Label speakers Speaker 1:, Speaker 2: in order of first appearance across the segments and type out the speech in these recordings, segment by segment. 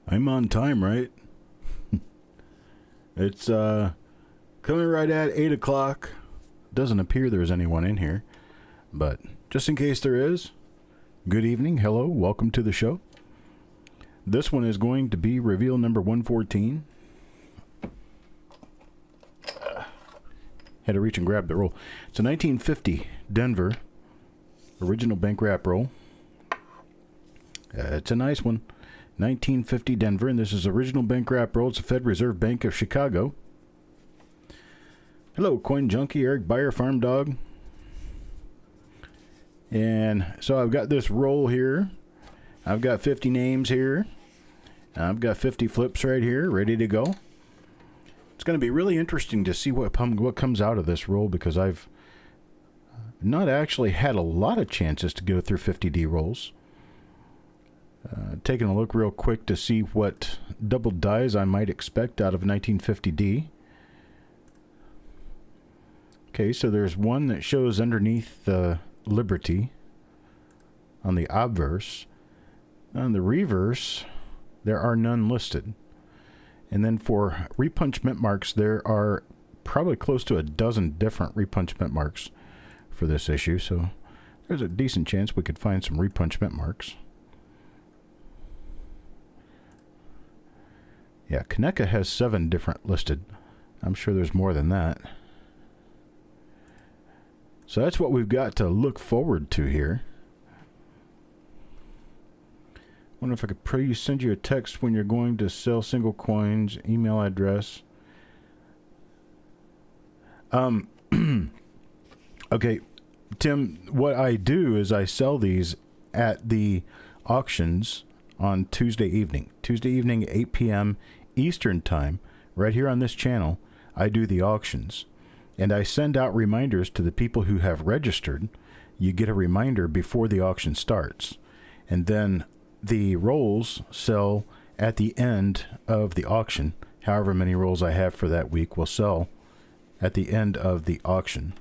Speaker 1: I'm on time, right? It's coming right at 8 o'clock. Doesn't appear there's anyone in here, but just in case there is, good evening, hello, welcome to the show. This one is going to be reveal number 114. Had to reach and grab the roll. It's a 1950 Denver original bank wrap roll. It's a nice one. 1950 Denver, and this is original bank wrap roll. It's the Fed Reserve Bank of Chicago. Hello, Coin Junkie, Eric Buyer, Farm Dog. And so I've got this roll here. I've got 50 names here. I've got 50 flips right here, ready to go. It's going to be really interesting to see what comes out of this roll, because I've not actually had a lot of chances to go through 50D rolls. Taking a look real quick to see what double dies I might expect out of 1950D. Okay, so there's one that shows underneath the Liberty on the obverse. On the reverse, there are none listed. And then for repunchment marks, there are probably close to a dozen different repunchment marks for this issue. So there's a decent chance we could find some repunchment marks. Yeah, Kaneka has 7 different listed. I'm sure there's more than that. So that's what we've got to look forward to here. Wonder if I could please send you a text when you're going to sell single coins, email address. Okay, Tim, what I do is I sell these at the auctions on Tuesday evening. Tuesday evening, 8 p.m. Eastern Time, right here on this channel, I do the auctions. And I send out reminders to the people who have registered. You get a reminder before the auction starts. And then the rolls sell at the end of the auction. However many rolls I have for that week will sell at the end of the auction.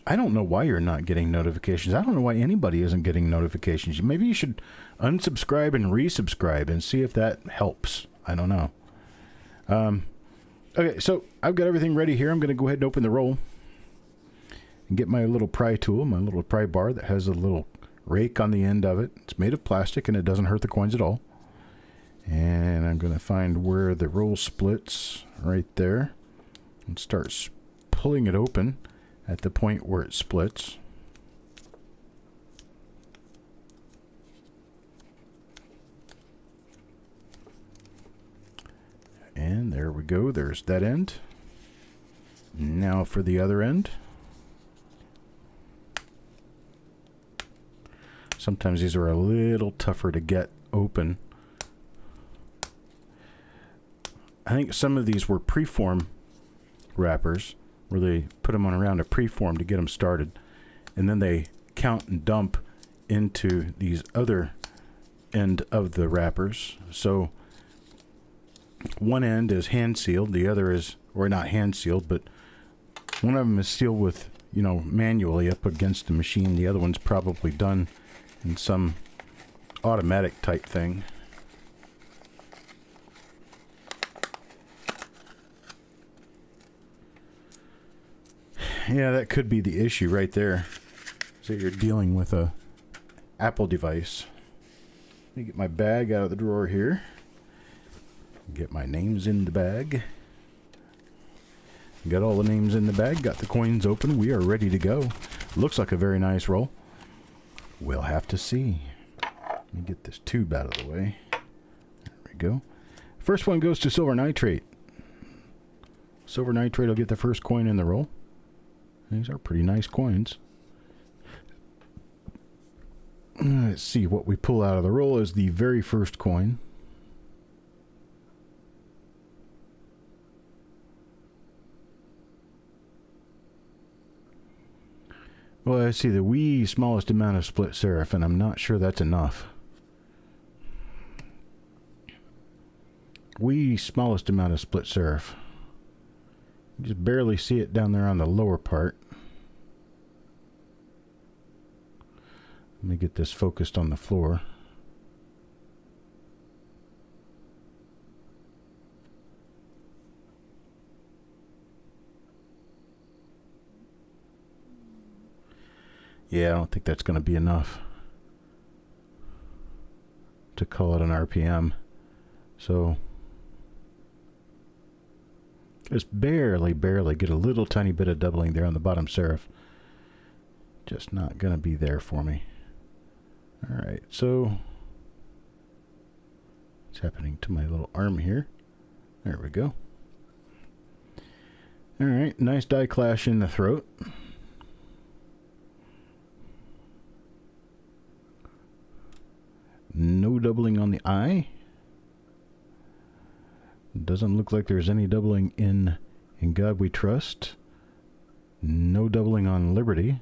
Speaker 1: I don't know why you're not getting notifications. I don't know why anybody isn't getting notifications. Maybe you should unsubscribe and resubscribe and see if that helps. I don't know. Okay, so I've got everything ready here. I'm going to go ahead and open the roll and get my little pry tool, my little pry bar that has a little rake on the end of it. It's made of plastic and it doesn't hurt the coins at all. And I'm going to find where the roll splits right there and start pulling it open at the point where it splits. And there we go. There's that end. Now for the other end. Sometimes these are a little tougher to get open. I think some of these were preform wrappers, where they put them on around a preform to get them started, and then they count and dump into these other end of the wrappers. So one end is hand sealed, the other is, or not hand sealed, but one of them is sealed with, you know, manually up against the machine. The other one's probably done in some automatic type thing. Yeah, that could be the issue right there. So you're dealing with a Apple device. Let me get my bag out of the drawer here. Get my names in the bag. Got all the names in the bag. Got the coins open. We are ready to go. Looks like a very nice roll. We'll have to see. Let me get this tube out of the way. There we go. First one goes to Silver Nitrate. Silver Nitrate will get the first coin in the roll. These are pretty nice coins. Let's see, what we pull out of the roll is the very first coin. Well, I see the wee smallest amount of split serif, and I'm not sure that's enough. Wee smallest amount of split serif. You just barely see it down there on the lower part. Let me get this focused on the floor. Yeah, I don't think that's going to be enough to call it an RPM. So just barely get a little tiny bit of doubling there on the bottom serif. Just not going to be there for me. All right, so what's happening to my little arm here? There we go. All right, nice die clash in the throat. No doubling on the I. Doesn't look like there's any doubling in God We Trust. No doubling on Liberty.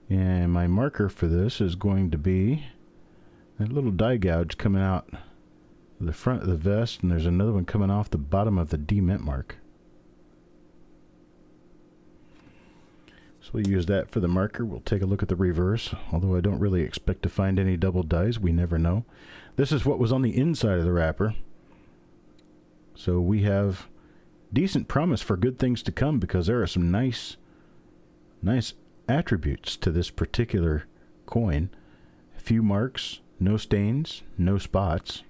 Speaker 1: And my marker for this is going to be that little die gouge coming out the front of the vest, and there's another one coming off the bottom of the D mint mark. So we'll use that for the marker. We'll take a look at the reverse, although I don't really expect to find any double dies. We never know. This is what was on the inside of the wrapper. So we have decent promise for good things to come, because there are some nice attributes to this particular coin. A few marks, no stains, no spots.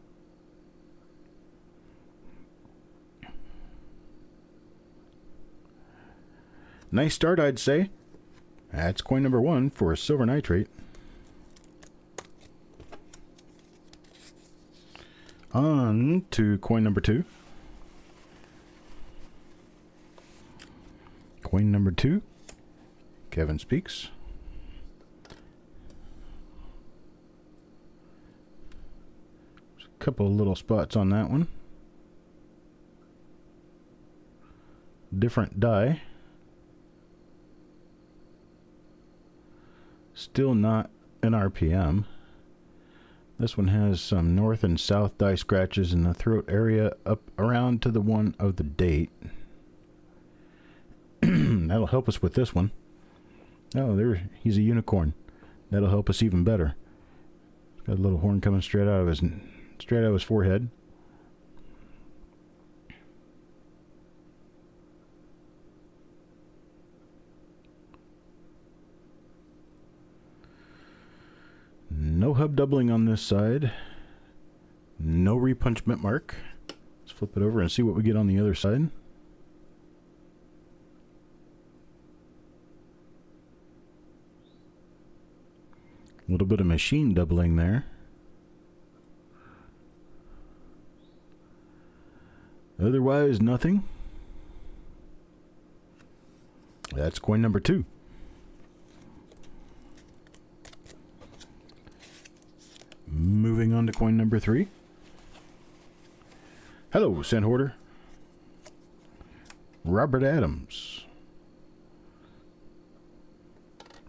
Speaker 1: Nice start, I'd say. That's coin number 1 for silver nitrate. On to coin number 2. Coin number 2. Kevin speaks. There's a couple of little spots on that one. Different die. Still not an RPM. This one has some north and south die scratches in the throat area up around to the one of the date. That'll help us with this one. Oh, he's a unicorn. That'll help us even better. He's got a little horn coming straight out of his forehead. No hub doubling on this side. No repunch mint mark. Let's flip it over and see what we get on the other side. A little bit of machine doubling there. Otherwise, nothing. That's coin number 2. Moving on to coin number 3. Hello, Cent Hoarder. Robert Adams.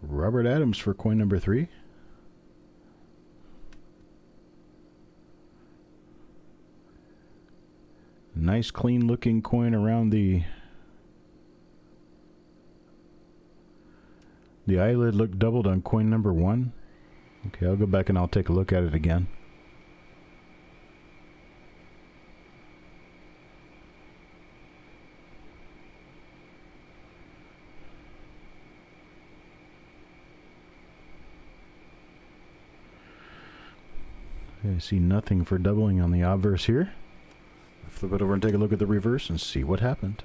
Speaker 1: Robert Adams for coin number 3. Nice clean looking coin around the eyelid. Looked doubled on coin number 1. Okay, I'll go back and I'll take a look at it again. I see nothing for doubling on the obverse here. Flip it over and take a look at the reverse and see what happened.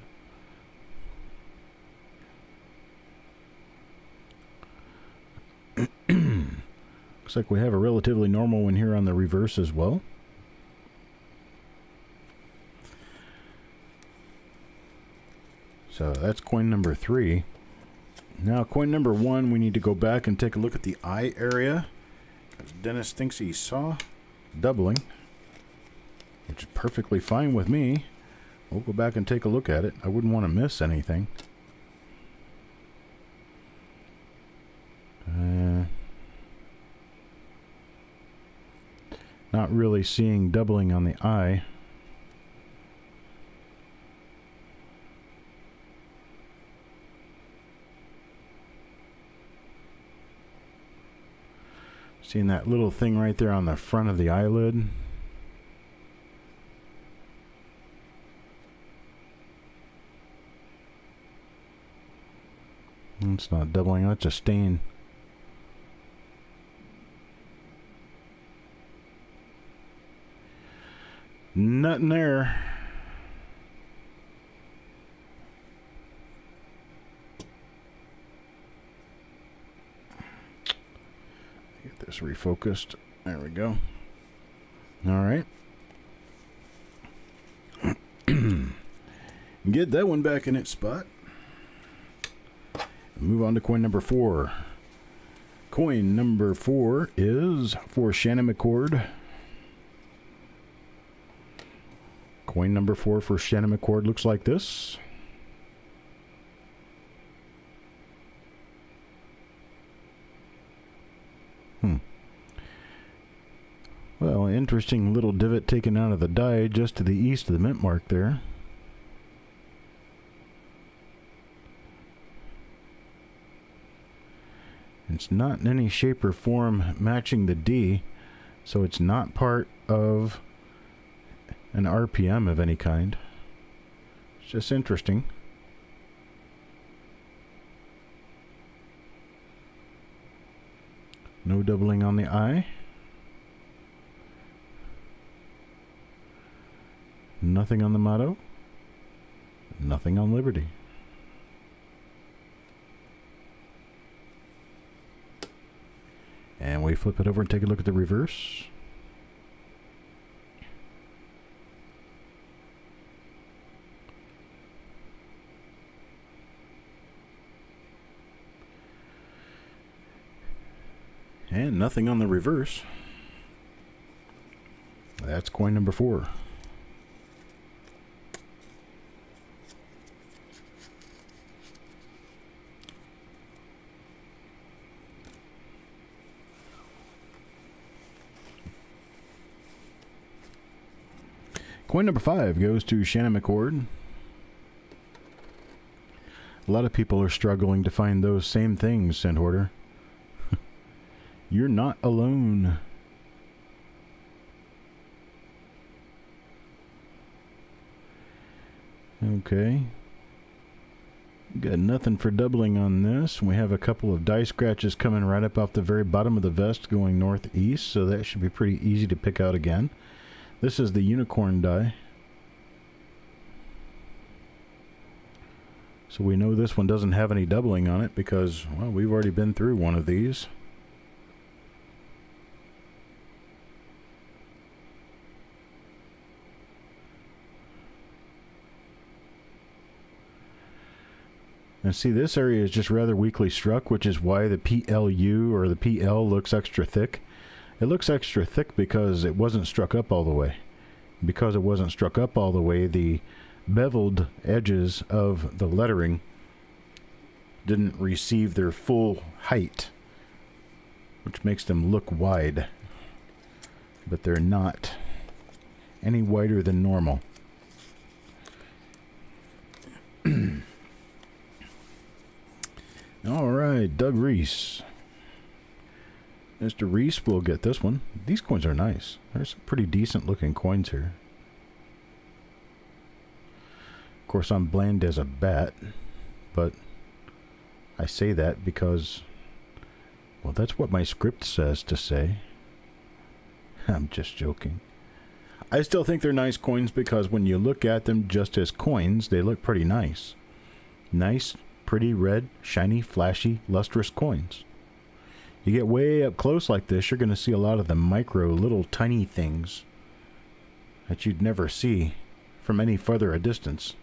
Speaker 1: Looks like we have a relatively normal one here on the reverse as well. So that's coin number 3. Now coin number 1, we need to go back and take a look at the eye area, because Dennis thinks he saw doubling, which is perfectly fine with me. We'll go back and take a look at it. I wouldn't want to miss anything. Not really seeing doubling on the eye. Seeing that little thing right there on the front of the eyelid. It's not doubling. That's a stain. Nothing there. Get this refocused. There we go. All right. Get that one back in its spot. Move on to coin number 4. Coin number 4 is for Shannon McCord. Coin number 4 for Shannon McCord looks like this. Well, interesting little divot taken out of the die just to the east of the mint mark there. It's not in any shape or form matching the D, so it's not part of an RPM of any kind. It's just interesting. No doubling on the I. Nothing on the motto. Nothing on Liberty. And we flip it over and take a look at the reverse. And nothing on the reverse. That's coin number 4. Coin number 5 goes to Shannon McCord. A lot of people are struggling to find those same things, Scent Hoarder. You're not alone. Okay. Got nothing for doubling on this. We have a couple of die scratches coming right up off the very bottom of the vest going northeast, so that should be pretty easy to pick out again. This is the unicorn die. So we know this one doesn't have any doubling on it because, well, we've already been through one of these. And see, this area is just rather weakly struck, which is why the PLU or the PL looks extra thick. It looks extra thick because it wasn't struck up all the way. Because it wasn't struck up all the way, the beveled edges of the lettering didn't receive their full height, which makes them look wide. But they're not any wider than normal. All right, Doug Reese. Mr. Reese will get this one. These coins are nice. There's some pretty decent looking coins here. Of course, I'm bland as a bat, but I say that because, well, that's what my script says to say. I'm just joking. I still think they're nice coins because when you look at them just as coins, they look pretty nice. Nice, pretty, red, shiny, flashy, lustrous coins. You get way up close like this, you're going to see a lot of the micro, little tiny things that you'd never see from any further a distance.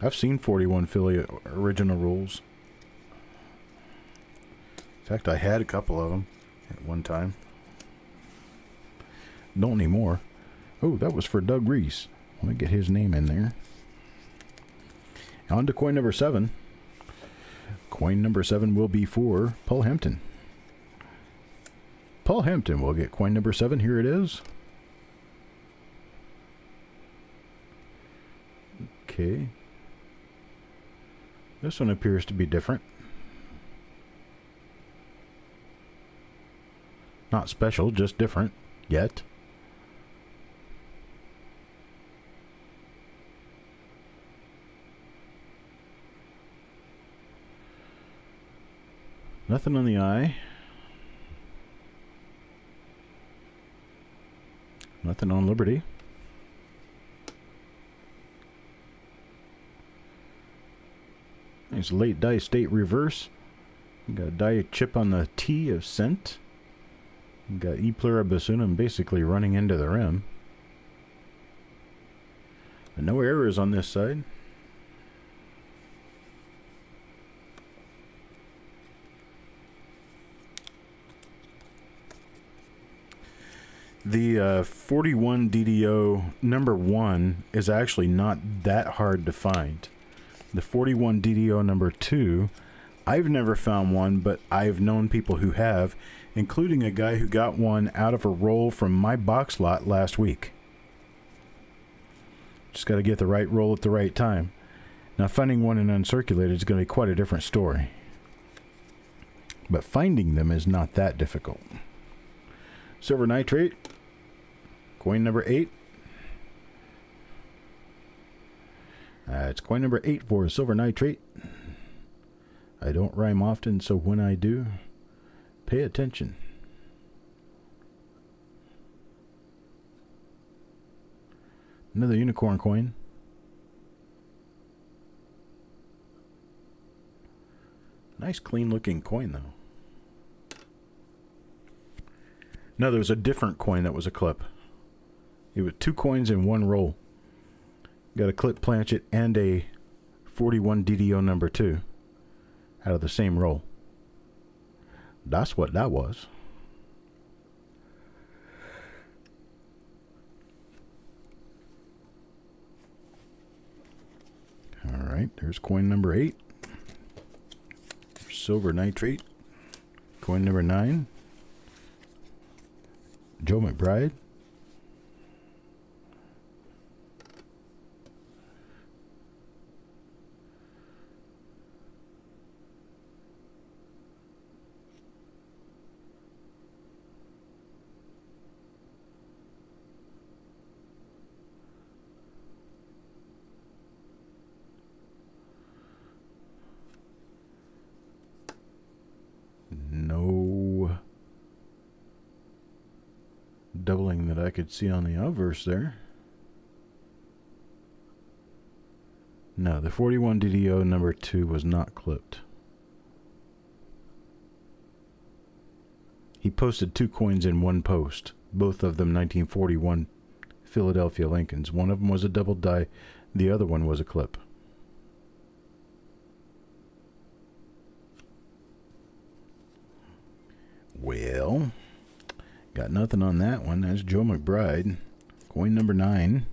Speaker 1: I've seen 41 Philly original rules. In fact, I had a couple of them at one time. Don't anymore. Oh, that was for Doug Reese. Let me get his name in there. On to coin number 7. Coin number 7 will be for Paul Hampton. Paul Hampton will get coin number 7. Here it is. Okay. This one appears to be different. Not special, just different. Yet. Nothing on the eye. Nothing on Liberty. Nice late die state reverse. You got a die chip on the T of Cent. You got E Pluribusum basically running into the rim. And no errors on this side. The 41 DDO number 1 is actually not that hard to find. The 41 DDO number 2, I've never found one, but I've known people who have, including a guy who got one out of a roll from my box lot last week. Just got to get the right roll at the right time. Now, finding one in uncirculated is going to be quite a different story. But finding them is not that difficult. Silver nitrate. Coin number 8. It's coin number 8 for silver nitrate. I don't rhyme often, so when I do, pay attention. Another unicorn coin. Nice clean looking coin though. No, there was a different coin that was a clip. It was 2 coins in one roll. Got a clip planchet and a 41 DDO number 2 out of the same roll. That's what that was. All right, there's coin number 8. Silver nitrate. Coin number 9. Joe McBride. No doubling that I could see on the obverse there. No, the 41 DDO number 2 was not clipped. He posted 2 coins in one post, both of them 1941 Philadelphia Lincolns. One of them was a double die, the other one was a clip. Well, got nothing on that one. That's Joe McBride. Coin number 9.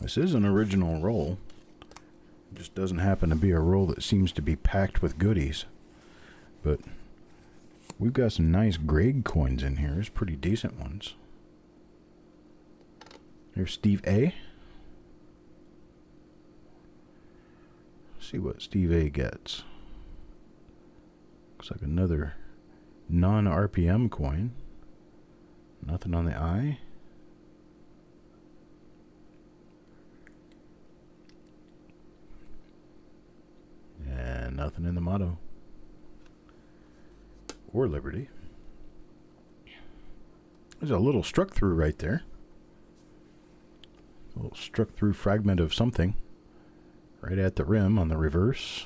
Speaker 1: This is an original roll. It just doesn't happen to be a roll that seems to be packed with goodies. But we've got some nice Greg coins in here. There's pretty decent ones. There's Steve A. Let's see what Steve A gets. Looks like another non-RPM coin. Nothing on the eye. And nothing in the motto. Or Liberty. There's a little struck through right there. A little struck through fragment of something. Right at the rim on the reverse.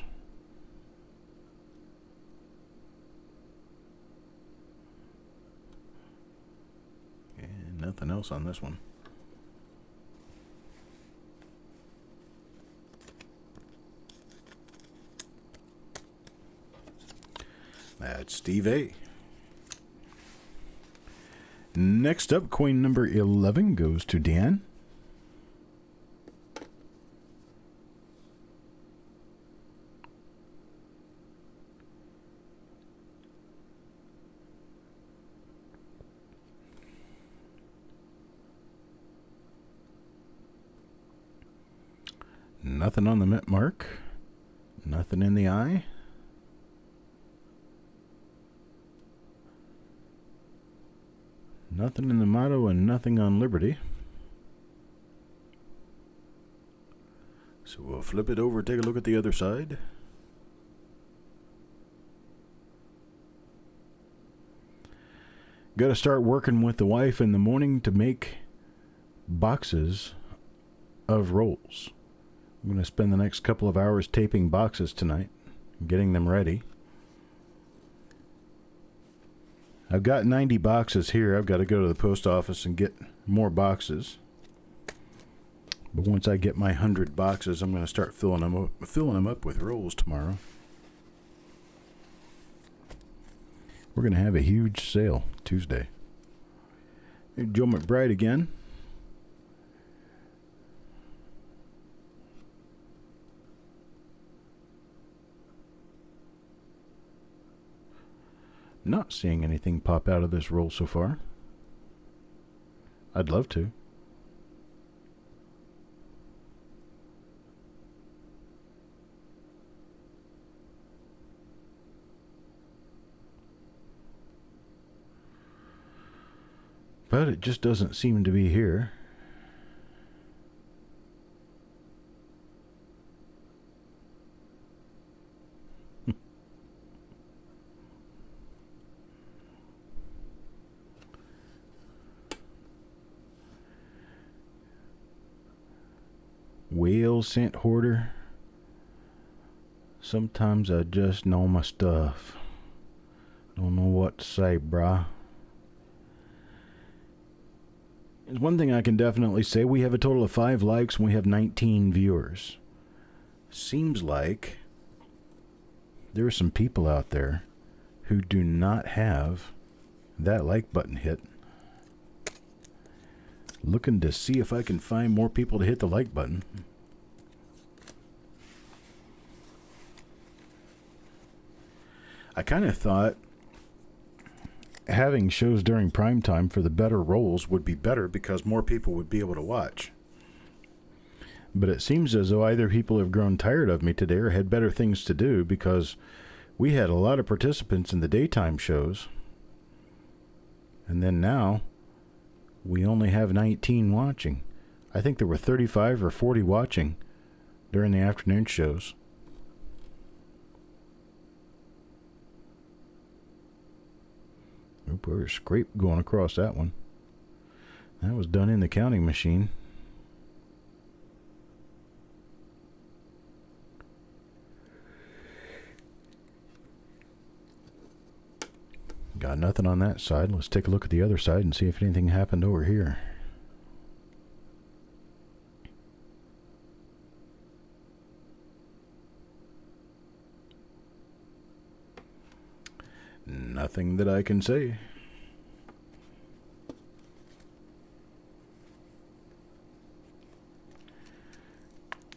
Speaker 1: Nothing else on this one. That's Steve A. Next up, coin number 11 goes to Dan. Nothing on the mint mark. Nothing in the eye. Nothing in the motto and nothing on Liberty. So we'll flip it over, take a look at the other side. Got to start working with the wife in the morning to make boxes of rolls. I'm going to spend the next couple of hours taping boxes tonight, getting them ready. I've got 90 boxes here. I've got to go to the post office and get more boxes. But once I get my 100 boxes, I'm going to start filling them up with rolls tomorrow. We're going to have a huge sale Tuesday. Hey, Joe McBride again. Not seeing anything pop out of this roll so far. I'd love to. But it just doesn't seem to be here. Whale scent hoarder. Sometimes I just know my stuff. Don't know what to say, brah. There's one thing I can definitely say. We have a total of 5 likes and we have 19 viewers. Seems like there are some people out there who do not have that like button hit. Looking to see if I can find more people to hit the like button. I kind of thought having shows during prime time for the better rolls would be better because more people would be able to watch. But it seems as though either people have grown tired of me today or had better things to do, because we had a lot of participants in the daytime shows. And then now we only have 19 watching. I think there were 35 or 40 watching during the afternoon shows. Oop, there's a scrape going across that one. That was done in the counting machine. Got nothing on that side. Let's take a look at the other side and see if anything happened over here. Nothing that I can say.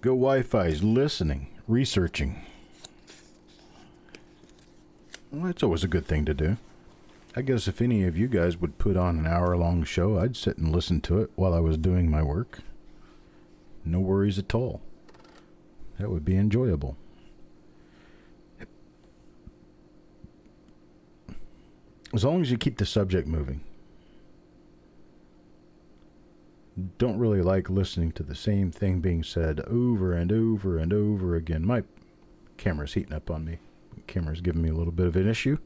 Speaker 1: Go Wi-Fi's listening, researching. Well, that's always a good thing to do. I guess if any of you guys would put on an hour-long show, I'd sit and listen to it while I was doing my work. No worries at all. That would be enjoyable. As long as you keep the subject moving. Don't really like listening to the same thing being said over and over and over again. My camera's heating up on me. The camera's giving me a little bit of an issue.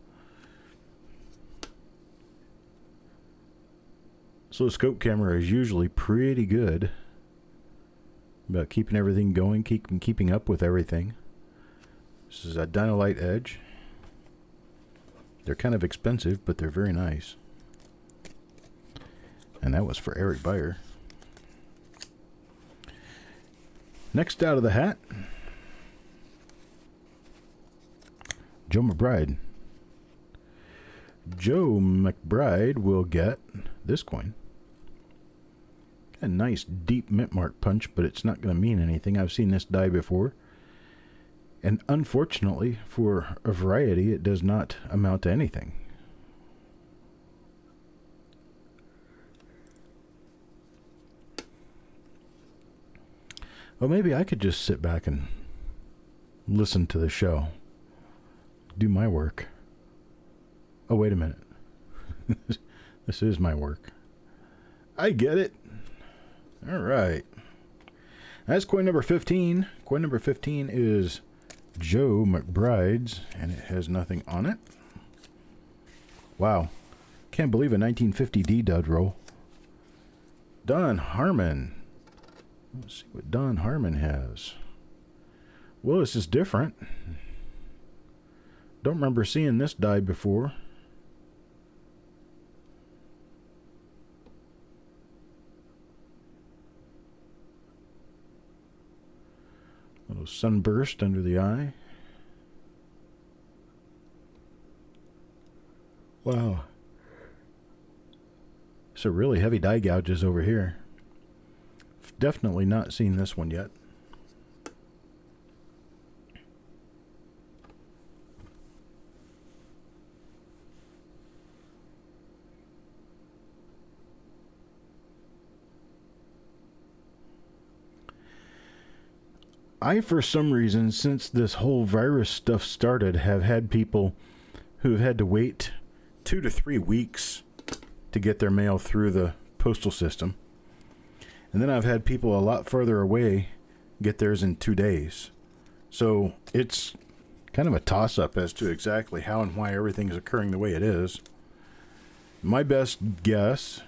Speaker 1: So the scope camera is usually pretty good about keeping everything going, keeping up with everything. This is a Dynalite Edge. They're kind of expensive, but they're very nice. And that was for Eric Beyer. Next out of the hat, Joe McBride. Joe McBride will get this coin. A nice deep mint mark punch, but it's not going to mean anything. I've seen this die before. And unfortunately, for a variety, it does not amount to anything. Well, maybe I could just sit back and listen to the show. Do my work. Oh, wait a minute. This is my work. I get it. All right. That's coin number 15. Coin number 15 is Joe McBride's, and it has nothing on it. Wow. can't believe a 1950D dud roll. Don Harmon. Let's see what Don Harmon has. Well, this is different. Don't remember seeing this die before. Little sunburst under the eye. Wow. So really heavy die gouges over here. Definitely not seen this one yet. I, for some reason, since this whole virus stuff started, have had people who have had to wait 2 to 3 weeks to get their mail through the postal system. And then I've had people a lot further away get theirs in 2 days. So it's kind of a toss-up as to exactly how and why everything is occurring the way it is. My best guess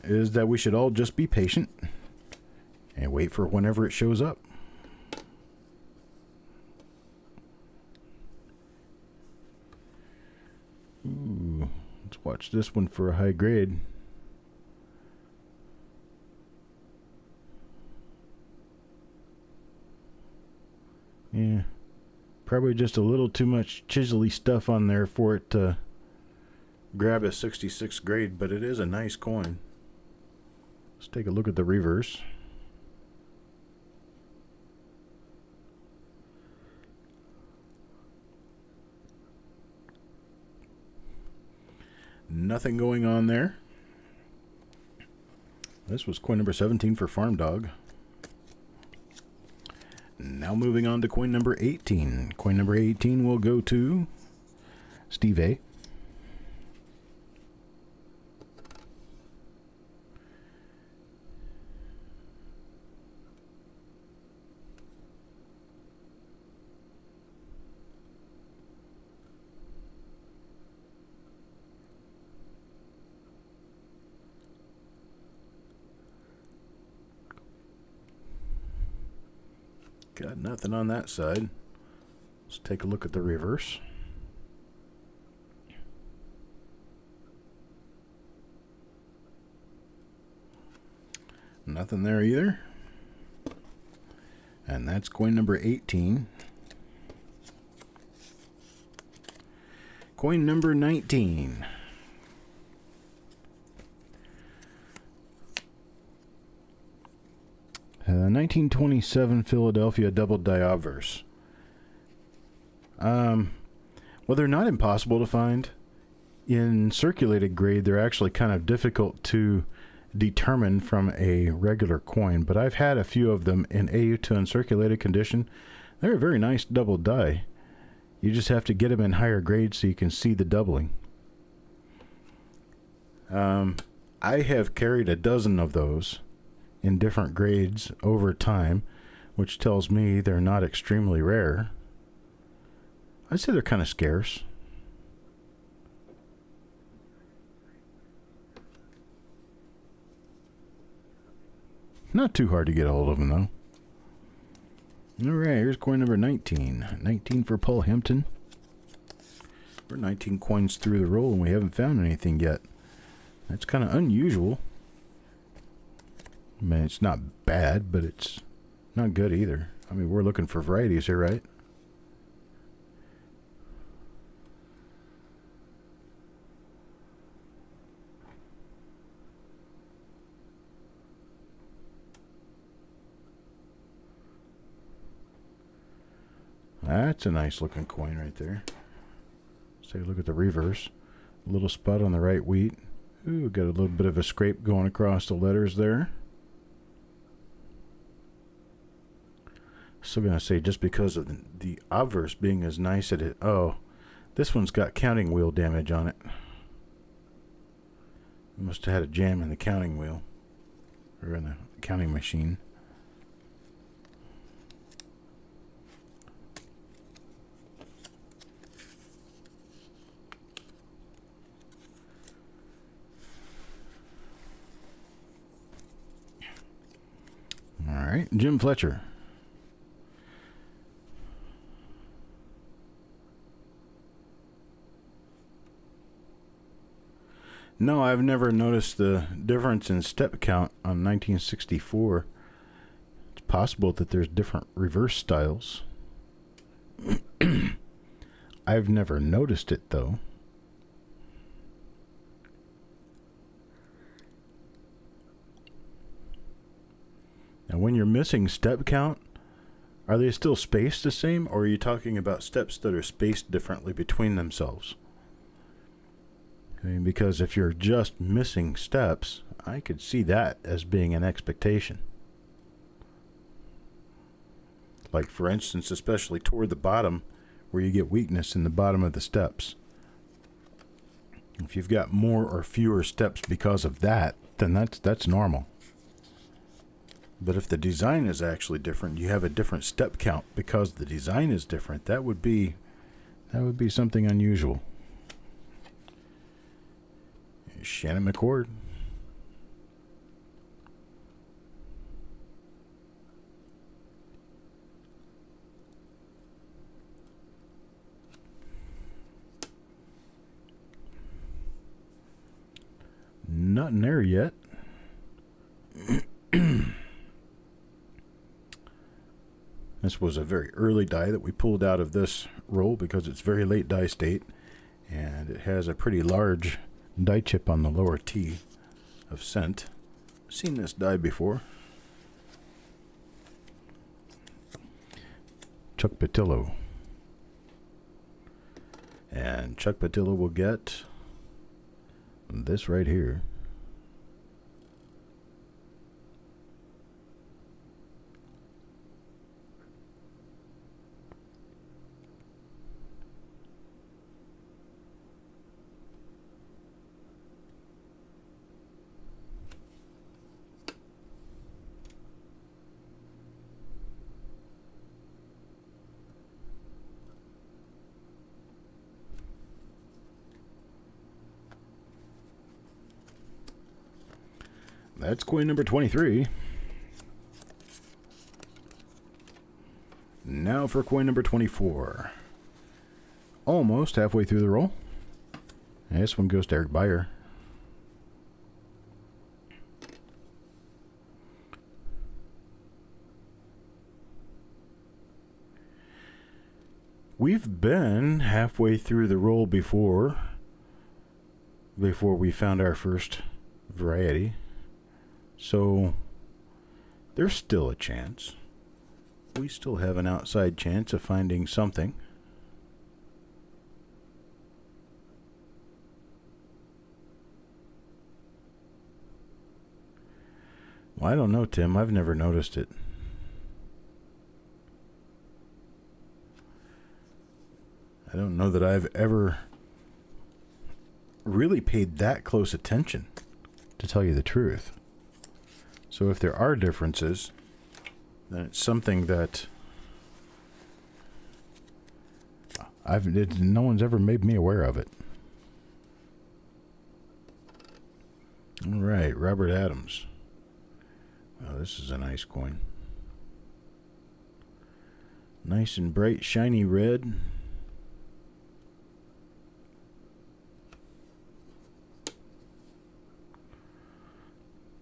Speaker 1: is that we should all just be patient and wait for whenever it shows up. Ooh, let's watch this one for a high grade. Yeah, probably just a little too much chisely stuff on there for it to grab a 66 grade, but it is a nice coin. Let's take a look at the reverse. Nothing going on there. This was coin number 17 for Farm Dog. Now moving on to coin number 18. Coin number 18 will go to Steve A. Got nothing on that side. Let's take a look at the reverse. Nothing there either. And that's coin number 18. Coin number 19. 1927 Philadelphia double die obverse. Well, they're not impossible to find. In circulated grade, they're actually kind of difficult to determine from a regular coin, but I've had a few of them in AU2 uncirculated condition. They're a very nice double die. You just have to get them in higher grades so you can see the doubling. I have carried a dozen of those in different grades over time, which tells me they're not extremely rare. I'd say they're kind of scarce. Not too hard to get a hold of them, though. All right, here's coin number 19. 19 for Paul Hampton. We're 19 coins through the roll, and we haven't found anything yet. That's kind of unusual. I mean, it's not bad, but it's not good either. I mean, we're looking for varieties here, right? That's a nice looking coin right there. Let's take a look at the reverse. A little spot on the right wheat. Ooh, got a little bit of a scrape going across the letters there. Still gonna say, just because of the obverse being as nice as it. Oh, this one's got counting wheel damage on it. Must have had a jam in the counting wheel, or in the counting machine. right, Jim Fletcher. No, I've never noticed the difference in step count on 1964. It's possible that there's different reverse styles. I've never noticed it, though. Now, when you're missing step count, are they still spaced the same, or are you talking about steps that are spaced differently between themselves? Because if you're just missing steps, I could see that as being an expectation. Like, for instance, especially toward the bottom, where you get weakness in the bottom of the steps. If you've got more or fewer steps because of that, then that's normal. But if the design is actually different, you have a different step count because the design is different, that would be something unusual. Shannon McCord. Nothing there yet. This was a very early die that we pulled out of this roll because it's very late die state, and it has a pretty large die chip on the lower T of scent. Seen this die before. Chuck Patillo. And Chuck Patillo will get this right here. That's coin number 23. Now for coin number 24. Almost halfway through the roll. And this one goes to Eric Beyer. We've been halfway through the roll before we found our first variety. So there's still a chance. We still have an outside chance of finding something. Well, I don't know, Tim. I've never noticed it. I don't know that I've ever really paid that close attention, to tell you the truth. So if there are differences, then it's something that no one's ever made me aware of it. All right, Robert Adams. Wow, this is a nice coin. Nice and bright, shiny red.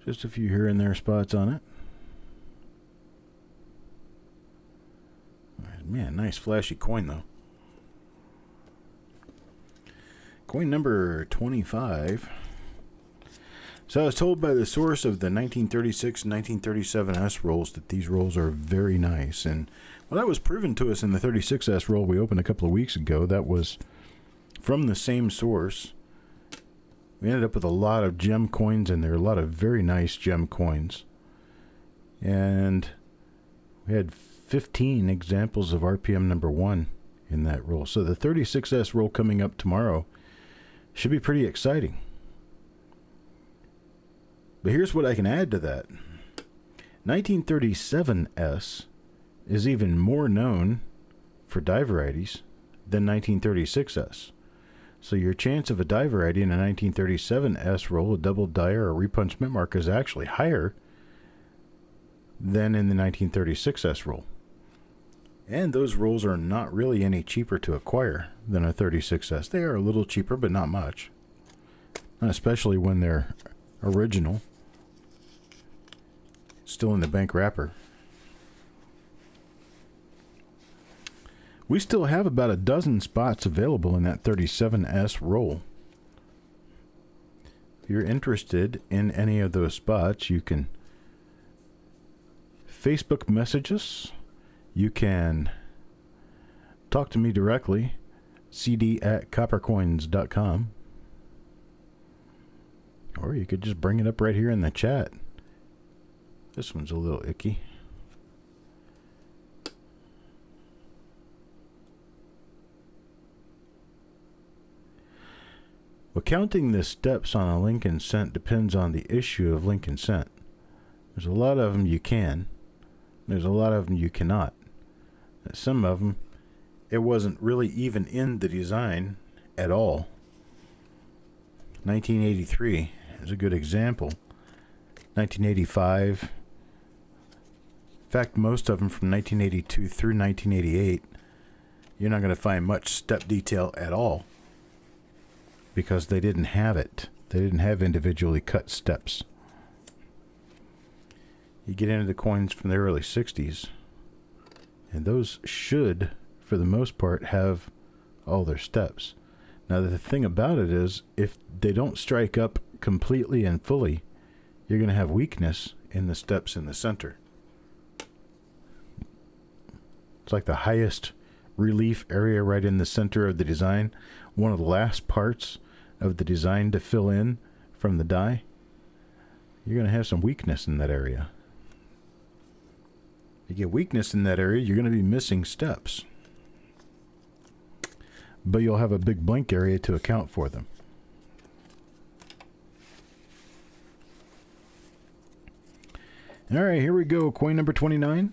Speaker 1: Just a few here and there spots on it. Man, nice flashy coin though. Coin number 25. So I was told by the source of the 1936 and 1937S rolls that these rolls are very nice. And well, that was proven to us in the 36S roll we opened a couple of weeks ago. That was from the same source. We ended up with a lot of gem coins in there, a lot of very nice gem coins. And we had 15 examples of RPM number 1 in that roll. So the 36S roll coming up tomorrow should be pretty exciting. But here's what I can add to that. 1937S is even more known for die varieties than 1936S. So your chance of a die variety in a 1937S roll, a double die or a repunch mint mark, is actually higher than in the 1936S roll. And those rolls are not really any cheaper to acquire than a 36S. They are a little cheaper, but not much. Especially when they're original. Still in the bank wrapper. We still have about a dozen spots available in that 37S roll. If you're interested in any of those spots, you can Facebook message us. You can talk to me directly, cd@coppercoins.com. Or you could just bring it up right here in the chat. This one's a little icky. Well, counting the steps on a Lincoln cent depends on the issue of Lincoln cent. There's a lot of them you can. There's a lot of them you cannot. Some of them, it wasn't really even in the design at all. 1983 is a good example. 1985. In fact, most of them from 1982 through 1988, you're not going to find much step detail at all because they didn't have it. They didn't have individually cut steps. You get into the coins from the early 60s, and those should, for the most part, have all their steps. Now, the thing about it is, if they don't strike up completely and fully, you're going to have weakness in the steps in the center. It's like the highest relief area right in the center of the design. One of the last parts of the design to fill in from the die. You're going to have some weakness in that area. If you get weakness in that area, you're going to be missing steps. But you'll have a big blank area to account for them. All right, here we go. Coin number 29.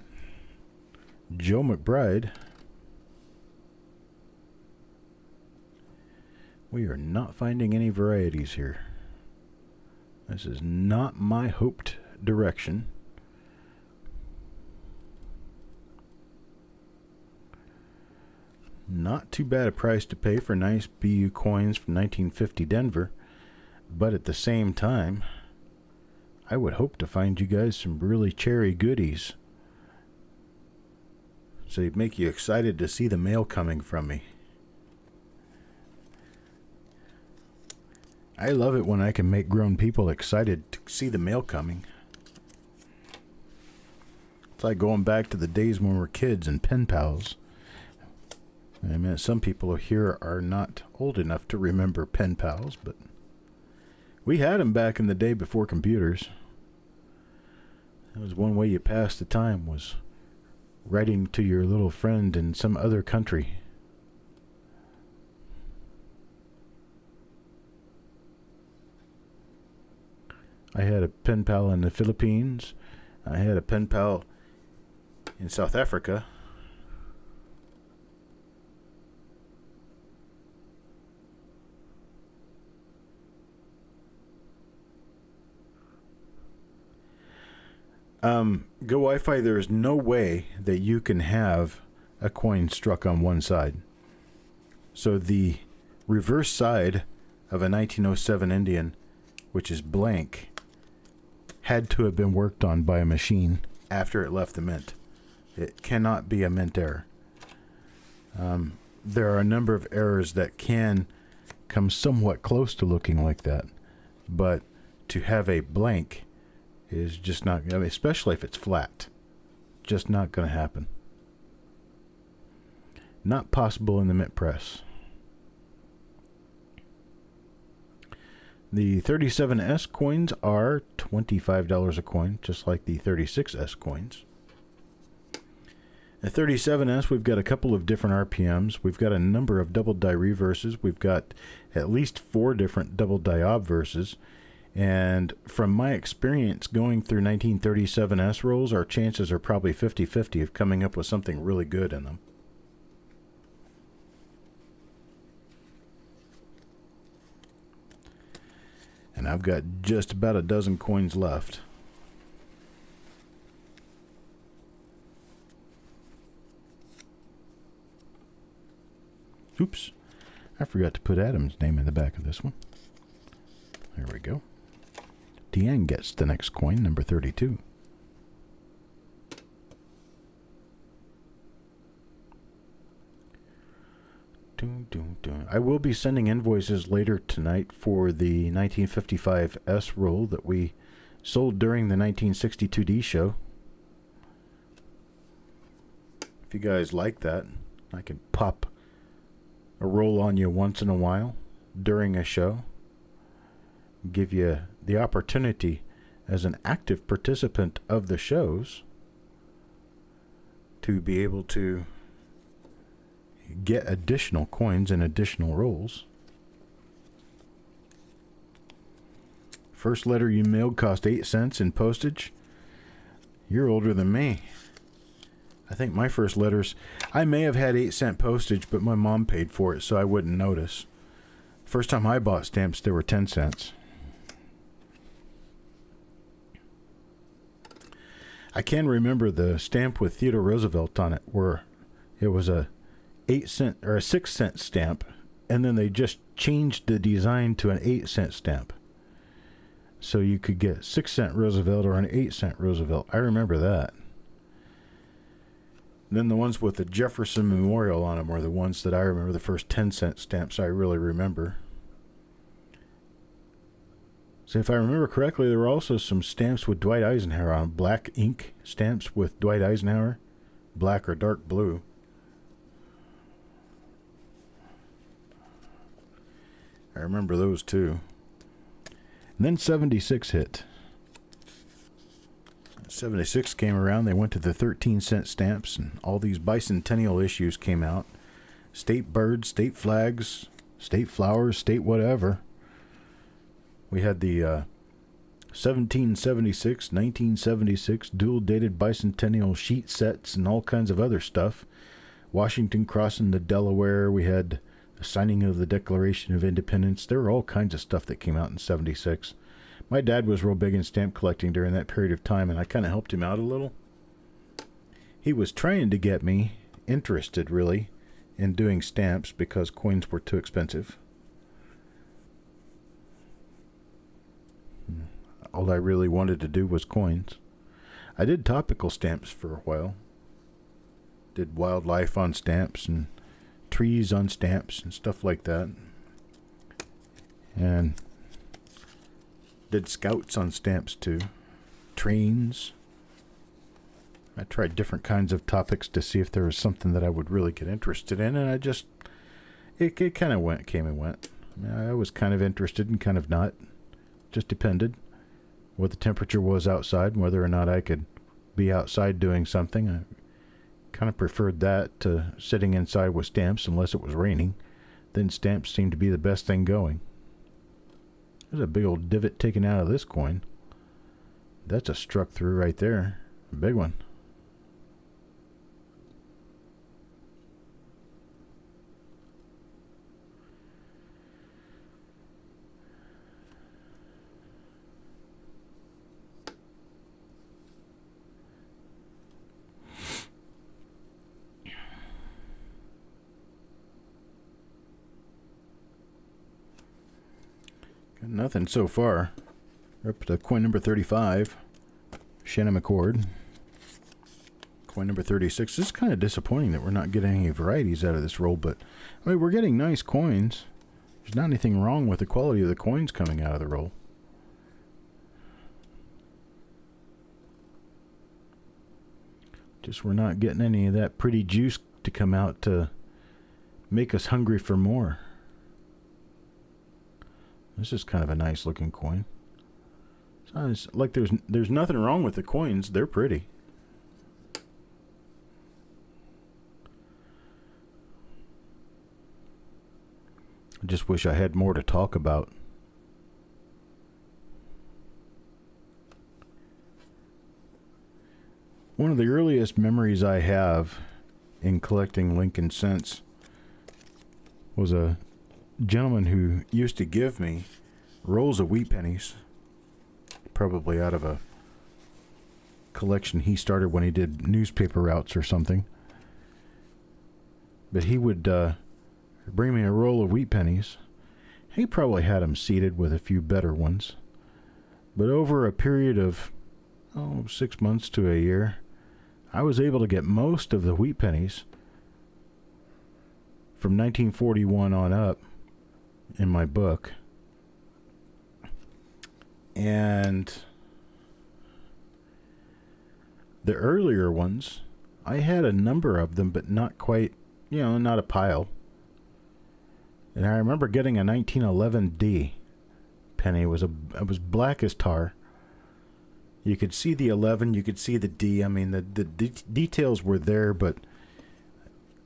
Speaker 1: Joe McBride. We are not finding any varieties here. This is not my hoped direction. Not too bad a price to pay for nice BU coins from 1950 Denver, but at the same time, I would hope to find you guys some really cherry goodies. So it'd make you excited to see the mail coming from me. I love it when I can make grown people excited to see the mail coming. It's like going back to the days when we were kids and pen pals. I mean, some people here are not old enough to remember pen pals, but we had them back in the day before computers. That was one way you passed the time, was writing to your little friend in some other country. I had a pen pal in the Philippines. I had a pen pal in South Africa. Go Wi-Fi, there is no way that you can have a coin struck on one side. So the reverse side of a 1907 Indian, which is blank, had to have been worked on by a machine after it left the mint. It cannot be a mint error. There are a number of errors that can come somewhat close to looking like that, but to have a blank is just not, I mean, especially if it's flat, just not going to happen. Not possible in the mint press. The 37S coins are $25 a coin, just like the 36S coins. The 37S, we've got a couple of different RPMs. We've got a number of double die reverses. We've got at least 4 different double die obverses. And from my experience going through 1937S rolls, our chances are probably 50-50 of coming up with something really good in them. And I've got just about a dozen coins left. Oops. I forgot to put Adam's name in the back of this one. There we go. Deanne gets the next coin, number 32. I will be sending invoices later tonight for the 1955 S roll that we sold during the 1962D show. If you guys like that, I can pop a roll on you once in a while during a show. Give you the opportunity as an active participant of the shows to be able to get additional coins and additional rolls. First letter you mailed cost 8 cents in postage. You're older than me. I think my first letters, I may have had 8-cent postage, but my mom paid for it, so I wouldn't notice. First time I bought stamps, they were 10 cents. I can remember the stamp with Theodore Roosevelt on it, where it was a 8-cent or a 6-cent stamp, and then they just changed the design to an 8-cent stamp. So you could get 6-cent Roosevelt or an 8-cent Roosevelt. I remember that. Then the ones with the Jefferson Memorial on them are the ones that I remember. The first 10-cent stamps I really remember. So if I remember correctly, there were also some stamps with Dwight Eisenhower on, black ink stamps with Dwight Eisenhower, black or dark blue. I remember those too. And then 76 hit. 76 came around, they went to the 13-cent stamps, and all these bicentennial issues came out. State birds, state flags, state flowers, state whatever. We had the 1776, 1976 dual-dated bicentennial sheet sets and all kinds of other stuff. Washington crossing the Delaware. We had the signing of the Declaration of Independence. There were all kinds of stuff that came out in 76. My dad was real big in stamp collecting during that period of time, and I kind of helped him out a little. He was trying to get me interested, really, in doing stamps because coins were too expensive. All I really wanted to do was coins. I did topical stamps for a while. Did wildlife on stamps and trees on stamps and stuff like that. And did scouts on stamps too. Trains. I tried different kinds of topics to see if there was something that I would really get interested in, and it kind of came and went. I mean, I was kind of interested and kind of not. Just depended what the temperature was outside and whether or not I could be outside doing something. I kind of preferred that to sitting inside with stamps unless it was raining. Then stamps seemed to be the best thing going. There's a big old divot taken out of this coin. That's a struck through right there. A big one. Got nothing so far. We're up to coin number 35. Shannon McCord. Coin number 36. This is kind of disappointing that we're not getting any varieties out of this roll, but I mean, we're getting nice coins. There's not anything wrong with the quality of the coins coming out of the roll. Just we're not getting any of that pretty juice to come out to make us hungry for more. This is kind of a nice looking coin. It's like there's nothing wrong with the coins. They're pretty. I just wish I had more to talk about. One of the earliest memories I have in collecting Lincoln cents was a gentleman who used to give me rolls of wheat pennies, probably out of a collection he started when he did newspaper routes or something. But he would bring me a roll of wheat pennies. He probably had them seated with a few better ones. But over a period of 6 months to a year, I was able to get most of the wheat pennies from 1941 on up in my book. And the earlier ones, I had a number of them, but not quite, not a pile. And I remember getting a 1911D penny. It was black as tar. You could see the 11, you could see the D. I mean, the details were there, but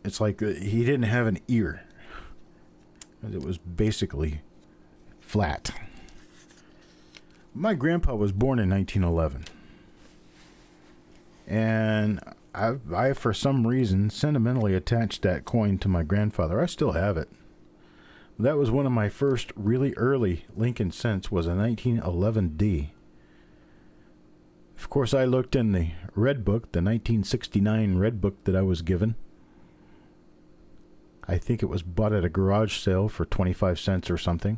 Speaker 1: it's like he didn't have an ear. It was basically flat. My grandpa was born in 1911. And I, for some reason, sentimentally attached that coin to my grandfather. I still have it. That was one of my first really early Lincoln cents, was a 1911D. Of course, I looked in the Red Book, the 1969 Red Book that I was given. I think it was bought at a garage sale for 25 cents or something.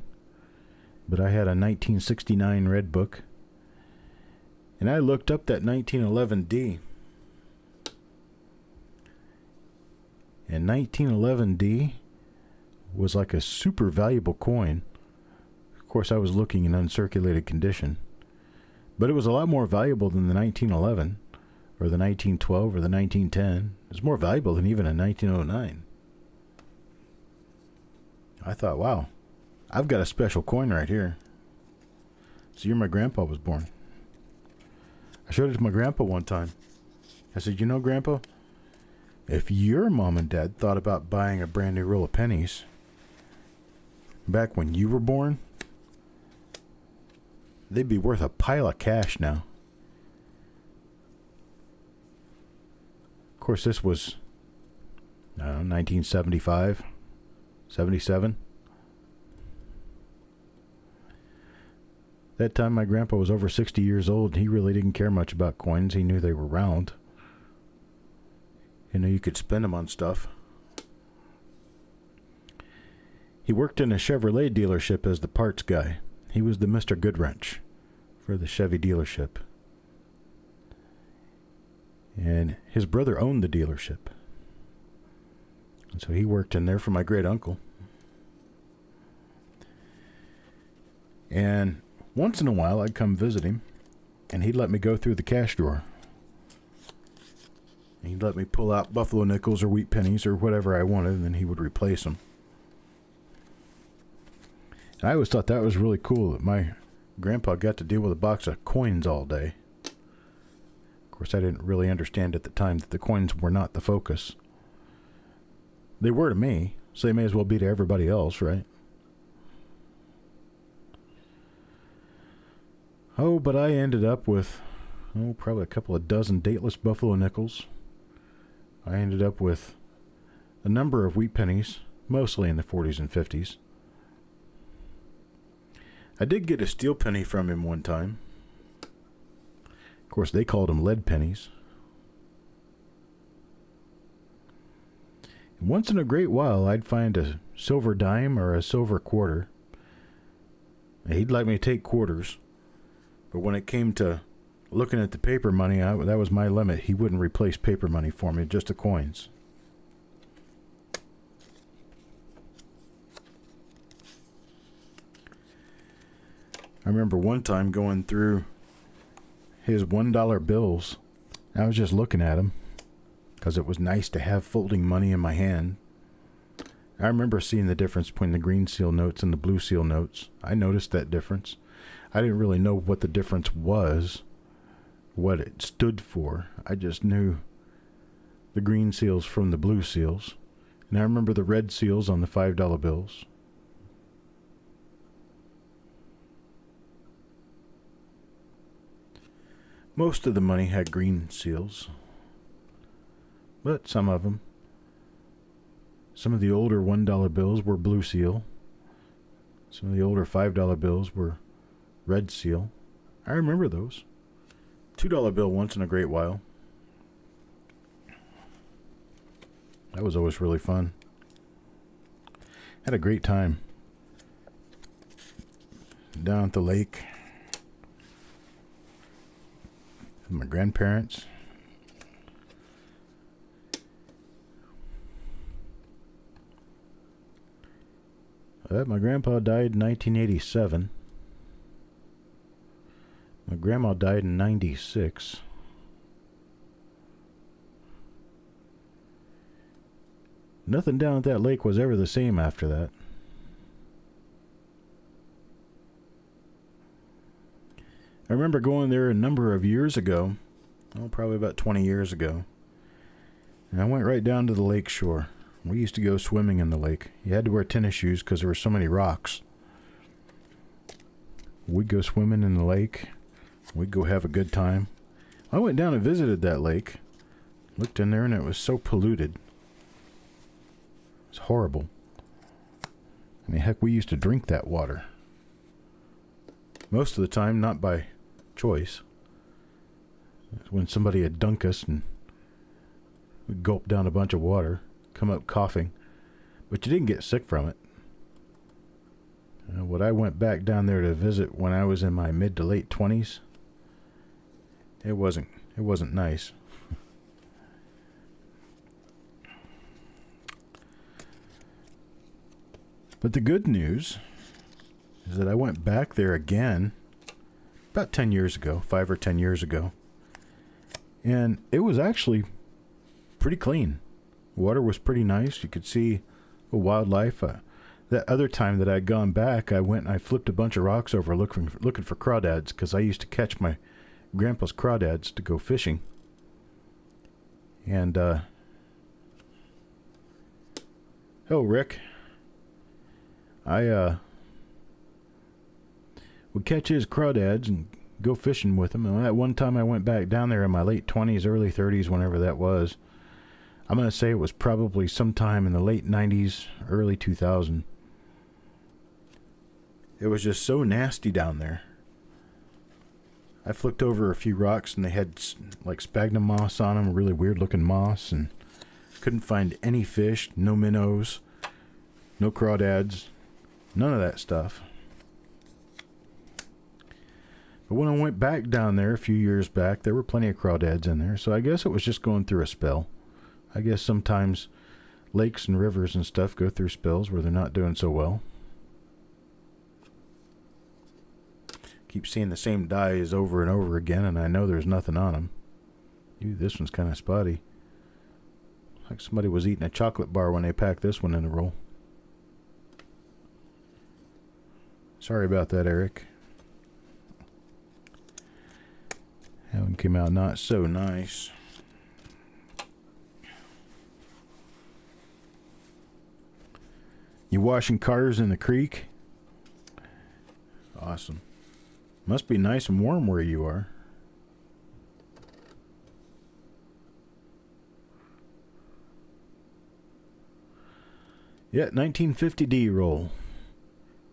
Speaker 1: But I had a 1969 Red Book. And I looked up that 1911D. And 1911D was like a super valuable coin. Of course, I was looking in uncirculated condition. But it was a lot more valuable than the 1911 or the 1912 or the 1910. It was more valuable than even a 1909. I thought, wow, I've got a special coin right here. It's the year my grandpa was born. I showed it to my grandpa one time. I said, Grandpa, if your mom and dad thought about buying a brand new roll of pennies back when you were born, they'd be worth a pile of cash now. Of course, this was 1975, 77. That time my grandpa was over 60 years old. He really didn't care much about coins. He knew they were round. You could spend them on stuff. He worked in a Chevrolet dealership as the parts guy. He was the Mr. Goodwrench for the Chevy dealership. And his brother owned the dealership. And so he worked in there for my great uncle. And once in a while I'd come visit him, and he'd let me go through the cash drawer. And he'd let me pull out buffalo nickels or wheat pennies or whatever I wanted, and then he would replace them. And I always thought that was really cool that my grandpa got to deal with a box of coins all day. Of course, I didn't really understand at the time that the coins were not the focus. They were to me, so they may as well be to everybody else, right? Oh, but I ended up with, probably a couple of dozen dateless buffalo nickels. I ended up with a number of wheat pennies, mostly in the 40s and 50s. I did get a steel penny from him one time. Of course, they called them lead pennies. And once in a great while, I'd find a silver dime or a silver quarter. He'd let me take quarters. But when it came to looking at the paper money, that was my limit. He wouldn't replace paper money for me, just the coins. I remember one time going through his $1 bills. I was just looking at them because it was nice to have folding money in my hand. I remember seeing the difference between the green seal notes and the blue seal notes. I noticed that difference. I didn't really know what the difference was, what it stood for. I just knew the green seals from the blue seals. And I remember the red seals on the $5 bills. Most of the money had green seals, but some of them. Some of the older $1 bills were blue seal. Some of the older $5 bills were red seal. I remember those. $2 bill once in a great while. That was always really fun. Had a great time down at the lake with my grandparents. My grandpa died in 1987. My grandma died in 96. Nothing down at that lake was ever the same after that. I remember going there a number of years ago, probably about 20 years ago, and I went right down to the lake shore. We used to go swimming in the lake. You had to wear tennis shoes because there were so many rocks. We'd go swimming in the lake. We'd go have a good time. I went down and visited that lake. Looked in there and it was so polluted. It's horrible. I mean, heck, we used to drink that water. Most of the time, not by choice. When somebody had dunked us and we'd gulp down a bunch of water, come up coughing. But you didn't get sick from it. When I went back down there to visit when I was in my mid to late 20s, it wasn't nice. But the good news is that I went back there again about 10 years ago, 5 or 10 years ago. And it was actually pretty clean. Water was pretty nice. You could see the wildlife. That other time that I'd gone back, I went and I flipped a bunch of rocks over looking for crawdads, because I used to catch my grandpa's crawdads to go fishing. And, oh, Rick. I would catch his crawdads and go fishing with him. And that one time I went back down there in my late 20s, early 30s, whenever that was. I'm going to say it was probably sometime in the late 90s, early 2000. It was just so nasty down there. I flicked over a few rocks and they had like sphagnum moss on them, really weird looking moss, and couldn't find any fish, no minnows, no crawdads, none of that stuff. But when I went back down there a few years back, there were plenty of crawdads in there, so I guess it was just going through a spell. I guess sometimes lakes and rivers and stuff go through spells where they're not doing so well. Keep seeing the same dyes over and over again, and I know there's nothing on them. Ooh, this one's kind of spotty. Like somebody was eating a chocolate bar when they packed this one in a roll. Sorry about that, Eric. That one came out not so nice. You washing cars in the creek? Awesome. Must be nice and warm where you are. Yeah, 1950D roll.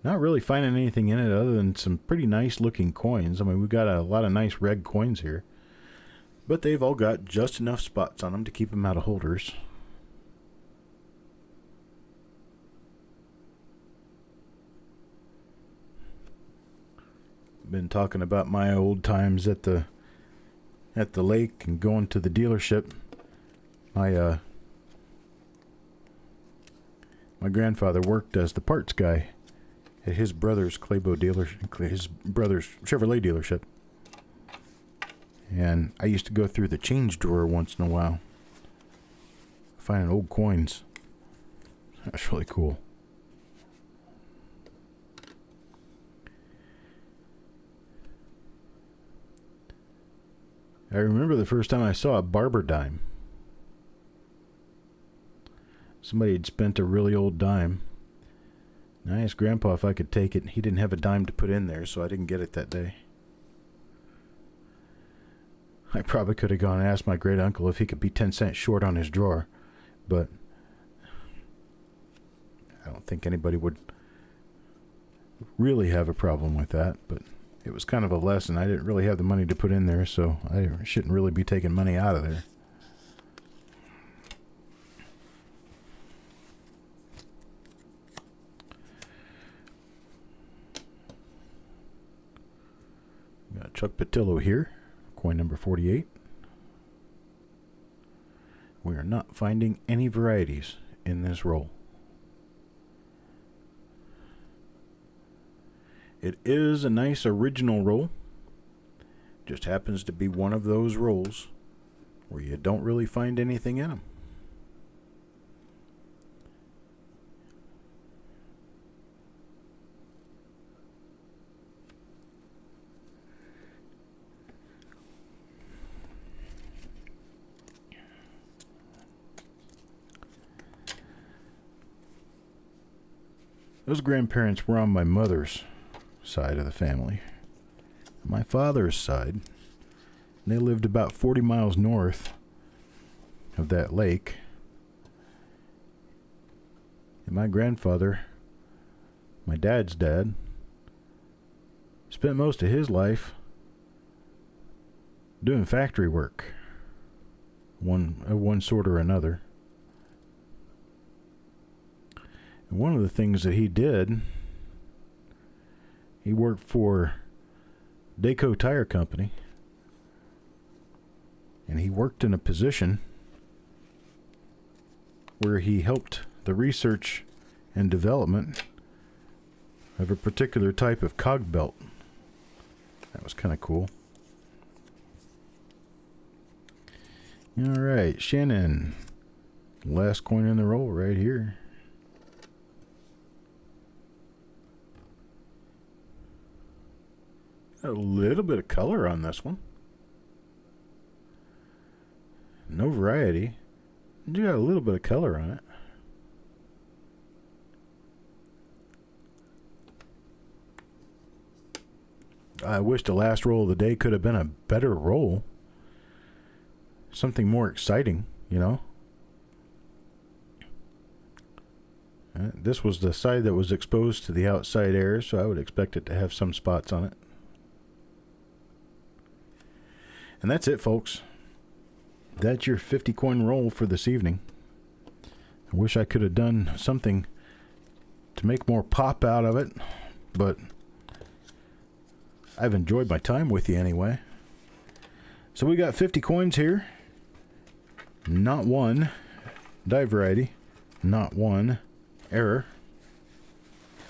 Speaker 1: Not really finding anything in it other than some pretty nice looking coins. I mean, we've got a lot of nice red coins here. But they've all got just enough spots on them to keep them out of holders. Been talking about my old times at the lake and going to the dealership. My grandfather worked as the parts guy at his brother's his brother's Chevrolet dealership. And I used to go through the change drawer once in a while, finding old coins. That's really cool. I remember the first time I saw a barber dime. Somebody had spent a really old dime. And I asked Grandpa if I could take it. He didn't have a dime to put in there, so I didn't get it that day. I probably could have gone and asked my great uncle if he could be 10 cents short on his drawer, but I don't think anybody would really have a problem with that. But it was kind of a lesson. I didn't really have the money to put in there, so I shouldn't really be taking money out of there. Chuck Patillo here, coin number 48. We are not finding any varieties in this roll. It is a nice original roll. Just happens to be one of those rolls where you don't really find anything in them. Those grandparents were on my mother's side of the family. My father's side, they lived about 40 miles north of that lake. And my grandfather, my dad's dad, spent most of his life doing factory work, one sort or another. And one of the things that he did, he worked for Daco Tire Company, and he worked in a position where he helped the research and development of a particular type of cog belt. That was kind of cool. All right, Shannon, last coin in the roll right here. A little bit of color on this one. No variety. You got a little bit of color on it. I wish the last roll of the day could have been a better roll. Something more exciting, you know. This was the side that was exposed to the outside air, so I would expect it to have some spots on it. And that's it, folks. That's your 50 coin roll for this evening. I wish I could have done something to make more pop out of it, but I've enjoyed my time with you anyway. So we got 50 coins here. Not one die variety. Not one error.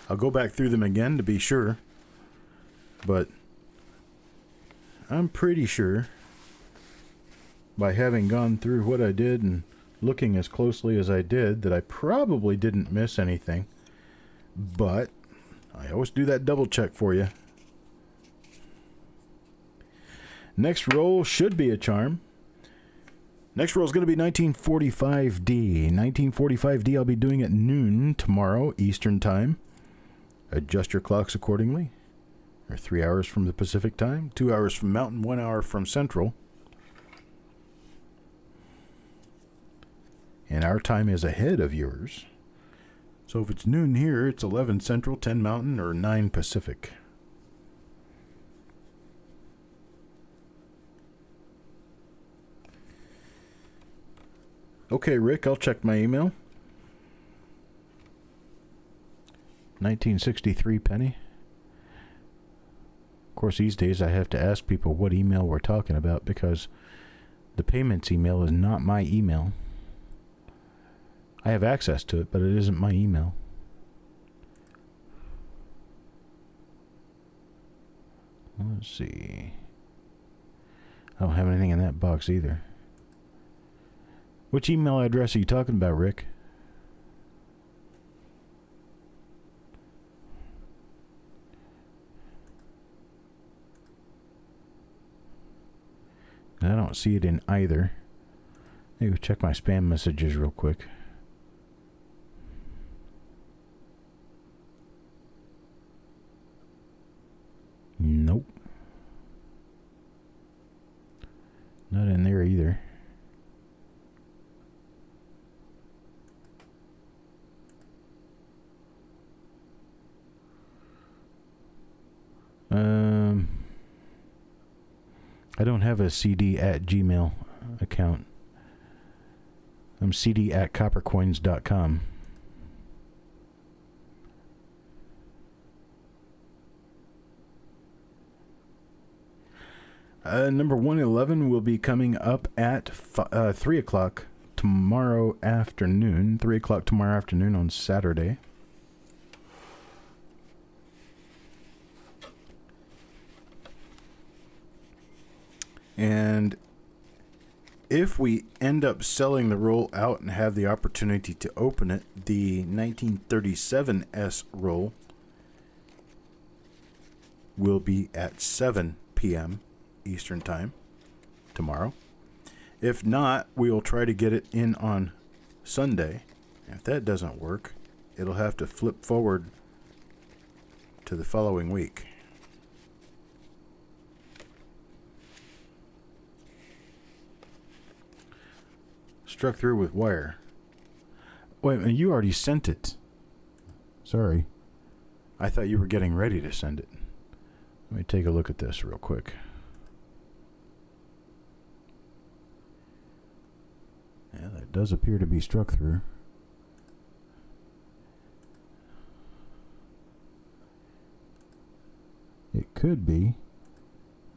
Speaker 1: I'll go back through them again to be sure, but I'm pretty sure, by having gone through what I did and looking as closely as I did, that I probably didn't miss anything. But I always do that double check for you. Next roll should be a charm. Next roll is going to be 1945D. 1945D, I'll be doing at noon tomorrow, Eastern Time. Adjust your clocks accordingly. Or 3 hours from the Pacific Time, 2 hours from Mountain, 1 hour from Central. And our time is ahead of yours. So if it's noon here, it's 11 Central, 10 Mountain, or 9 Pacific. Okay, Rick, I'll check my email. 1963 penny. Of course, these days I have to ask people what email we're talking about because the payments email is not my email. I have access to it, but it isn't my email. Let's see. I don't have anything in that box either. Which email address are you talking about, Rick? I don't see it in either. Let me go check my spam messages real quick. Nope. Not in there either. I don't have a CD@Gmail account. I'm CD@coppercoins.com. Number 111 will be coming up at 3 o'clock tomorrow afternoon. 3 o'clock tomorrow afternoon on Saturday. And if we end up selling the roll out and have the opportunity to open it, the 1937S roll will be at 7 p.m. Eastern Time tomorrow. If not, we'll try to get it in on Sunday. If that doesn't work, it'll have to flip forward to the following week. Struck through with wire. Wait a minute, you already sent it. Sorry. I thought you were getting ready to send it. Let me take a look at this real quick. Yeah, that does appear to be struck through. It could be.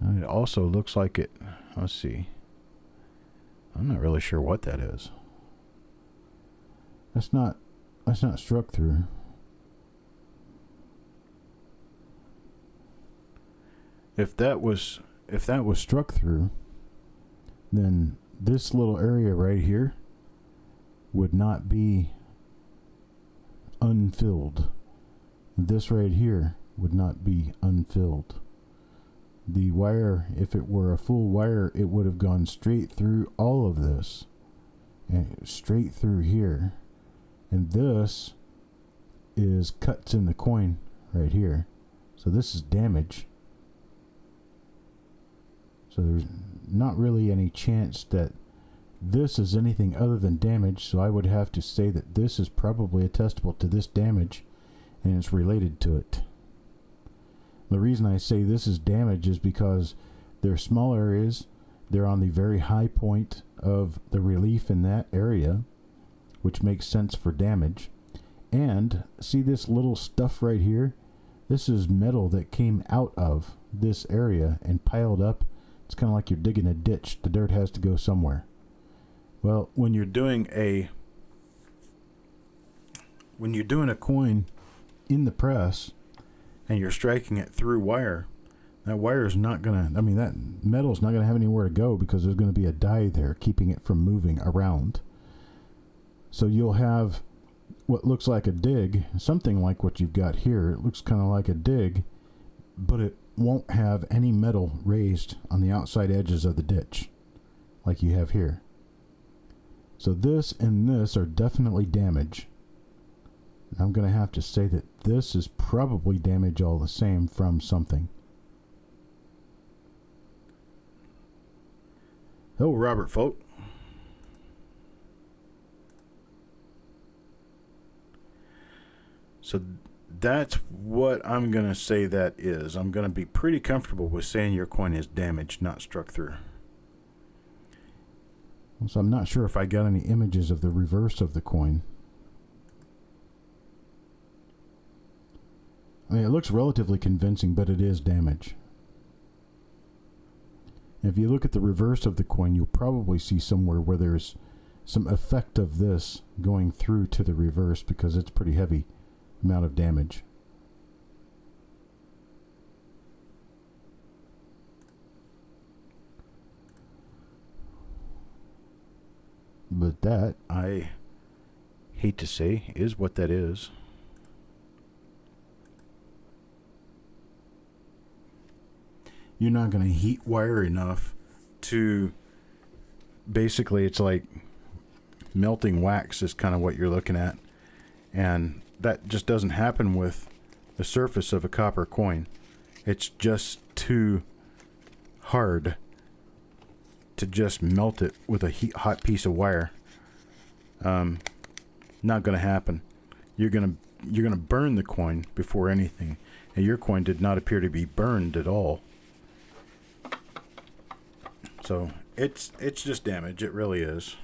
Speaker 1: It also looks like it. Let's see. I'm not really sure what that is. That's not struck through. If that was struck through, then this little area right here would not be unfilled. This right here would not be unfilled. The wire, if it were a full wire, it would have gone straight through all of this and straight through here. And this is cuts in the coin right here. So this is damage. So there's not really any chance that this is anything other than damage. So I would have to say that this is probably attestable to this damage and it's related to it. The reason I say this is damage is because they're small areas. They're on the very high point of the relief in that area, which makes sense for damage. And see this little stuff right here? This is metal that came out of this area and piled up. It's kind of like you're digging a ditch. The dirt has to go somewhere. Well, when you're doing a coin in the press and you're striking it through wire, that wire is not going to, that metal is not going to have anywhere to go because there's going to be a die there keeping it from moving around. So you'll have what looks like a dig, something like what you've got here. It looks kind of like a dig, but it won't have any metal raised on the outside edges of the ditch like you have here. So this and this are definitely damage. I'm going to have to say that this is probably damage all the same from something. Hello, Robert Folk. So that's what I'm going to say that is. I'm going to be pretty comfortable with saying your coin is damaged, not struck through. So I'm not sure if I got any images of the reverse of the coin. It looks relatively convincing, but it is damage. If you look at the reverse of the coin, you'll probably see somewhere where there's some effect of this going through to the reverse because it's pretty heavy amount of damage. But that, I hate to say, is what that is. You're not going to heat wire enough to, basically it's like melting wax is kind of what you're looking at. And that just doesn't happen with the surface of a copper coin. It's just too hard to just melt it with a hot piece of wire. Not going to happen. You're going to burn the coin before anything. And your coin did not appear to be burned at all. So it's just damage. It really is.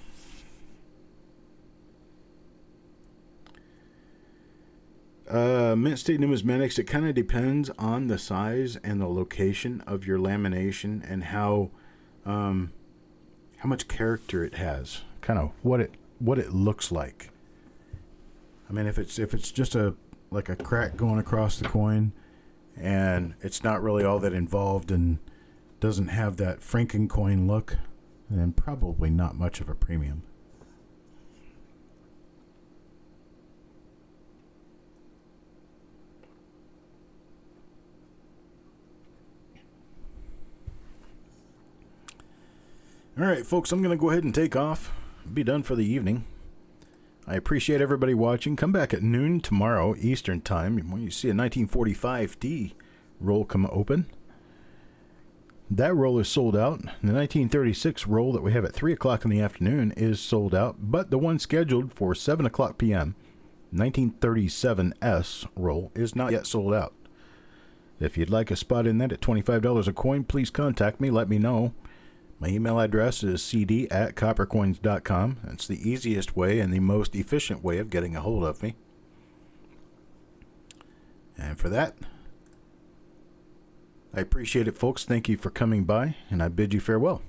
Speaker 1: Mint State Numismatics, it kind of depends on the size and the location of your lamination and how much character it has, kind of what it looks like. I mean, if it's just like a crack going across the coin, and it's not really all that involved and doesn't have that Frankencoin look, then probably not much of a premium. All right, folks, I'm going to go ahead and take off. Be done for the evening. I appreciate everybody watching. Come back at noon tomorrow, Eastern Time, when you see a 1945D roll come open. That roll is sold out. The 1936 roll that we have at 3 o'clock in the afternoon is sold out, but the one scheduled for 7 o'clock p.m., 1937S roll, is not yet sold out. If you'd like a spot in that at $25 a coin, please contact me. Let me know. My email address is cd@coppercoins.com. It's the easiest way and the most efficient way of getting a hold of me. And for that, I appreciate it, folks. Thank you for coming by, and I bid you farewell.